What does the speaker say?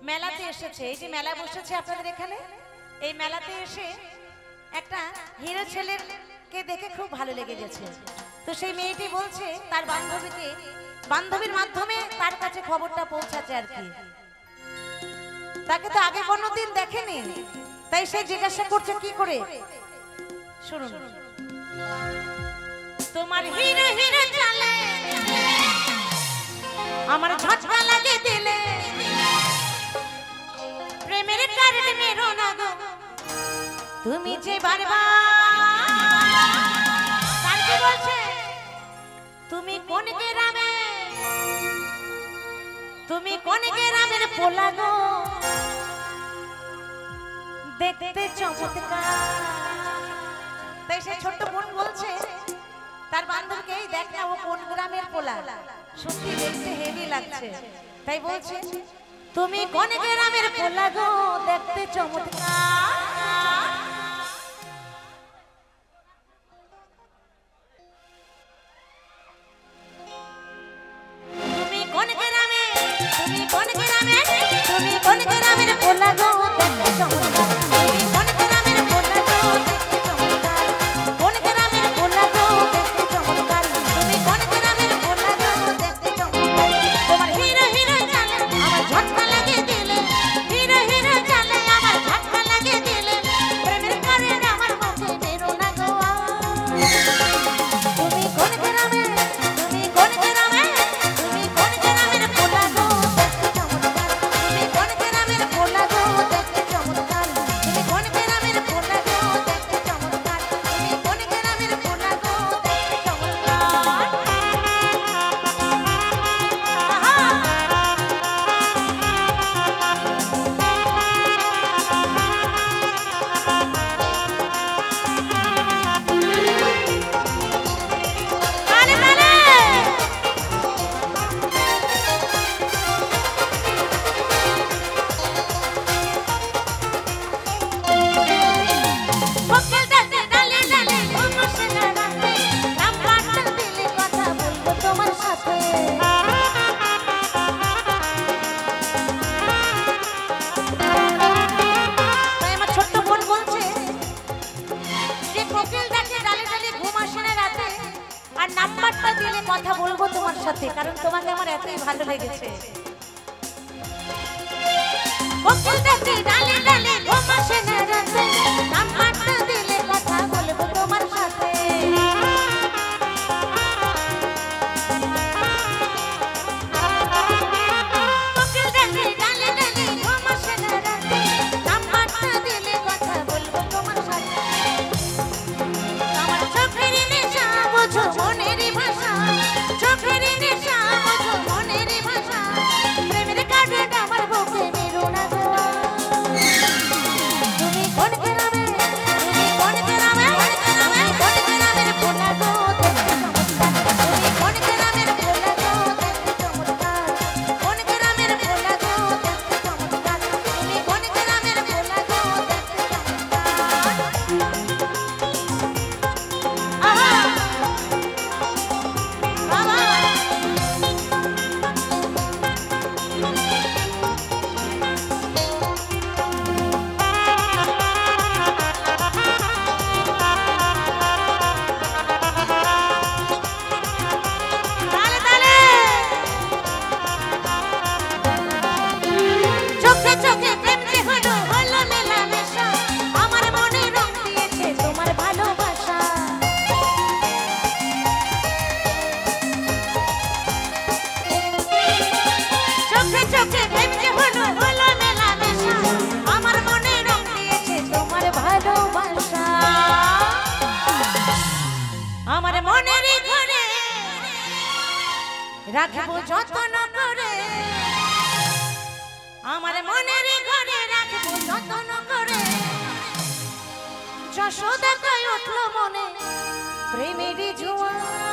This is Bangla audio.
মেলাতে এসেছে, এই যে মেলা বসেছে আপনাদের এখানে, এই মেলাতে এসে একটা হিরো ছেলেকে দেখে খুব ভালো লেগে গেছে। তো সেই মেয়েটি বলছে তার বান্ধবীকে, বান্ধবীর মাধ্যমে তার কাছে খবরটা পৌঁছাচ্ছে আর কি। তাকে তো আগে কোনোদিন দেখেনি, তাই সে জিজ্ঞাসা করছে কি করে। শুনুন। তোমার হিরো হিরো চলে আমার ঝটকা লাগে দিলে, প্রেমের কারণে মেরো না গো তুমি যে বারবার। তার কি বলছে, তুমি কোন গ্রামে, তুমি কোন গ্রামের পোলা গো দেখতে চমৎকার। তাই সে ছোট্ট বোন বলছে তার বান্ধবীকে, এই দেখ না ও কোন গ্রামের পোলা, সত্যি দেখতে হেভি লাগছে। তাই বলছে তুমি কোন গ্রামের পোলা গো দেখতে চমৎকার। তুমি কোন গ্রামে, তুমি কোন গ্রামে, তুমি কোন গ্রামের পোলা গো দেখতে চমৎকার। তুমি কোন গ্রামের পোলা গো দেখতে চমৎকার, কোন গ্রামের পোলা গো দেখতে চমৎকার, তুমি কোন গ্রামের পোলা গো দেখতে চমৎকার। তোমার হিরো হিরো চলে আমার ঝটকা লাগে দিলে, হিরো হিরো চলে আমার ঝটকা লাগে দিলে, প্রেমের কারণে আমার মুখে বেরো না গো। তুমি কোন গ্রামে, তুমি কোন গ্রামে, তুমি কোন গ্রামের পোলা গো দেখতে চমৎকার, তুমি কোন গ্রামের পোলা গো দেখতে চমৎকার, তুমি কোন গ্রামের পোলা গো দেখতে চমৎকার, তুমি কোন গ্রামের পোলা গো দেখতে চমৎকার। আরে তালে বকেল দাদে ডালে ডালে ঘুমোছে না রাতে, নাম্বারটা দিলে কথা বলবো তোমার সাথে। তাই আমার ছোট্ট বোন বলছে যে কোকিল ডাকে ডালে ডালে ঘুম আসে না রাতে, আর নাম্বারটা দিলে কথা বলবো তোমার সাথে, কারণ তোমাকে আমার এতই ভালো লেগেছে। কোকিল ডাকে ডালে ডালে ঘুম আসে না রাতে, নাম্বারটা দিলে কথা বলবো তোমার সাথে। কোকিল ডাকে ডালে ডালে ঘুম আসে না রাতে, নাম্বারটা দিলে কথা বলবো তোমার সাথে। আমার চোখের নেশা বোঝো মনের ভাষা, চোখের নেশা বোঝো মনের ভাষা, প্রেমের কারণে আমার বুকে মেরো না গো। তুমি কোন গ্রামে, তুমি কোন গ্রামে, তুমি কোন গ্রামের পোলা গো দেখতে চমৎকার, তুমি কোন গ্রামের পোলা গো দেখতে চমৎকার, কোন গ্রামের পোলা গো দেখতে চমৎকার, তুমি কোন গ্রামের পোলা গো দেখতে চমৎকার। আহা বাবা তালে তালে চোখে চোখে প্রেম যে হলো হলো মেলামেশা, আমার মনে রং দিয়েছে তোমার ভালোবাসা। চোখে চোখে প্রেম যে হলো হলো মেলামেশা, আমার মনে রং দিয়েছে তোমার ভালোবাসা। আমার মনের ঘরে রাখবো যত্ন করে, আমার মনের ঘরে রাখবো যত্ন করে, যশোদা কই উঠলো মনে প্রেমেরই জোয়ার।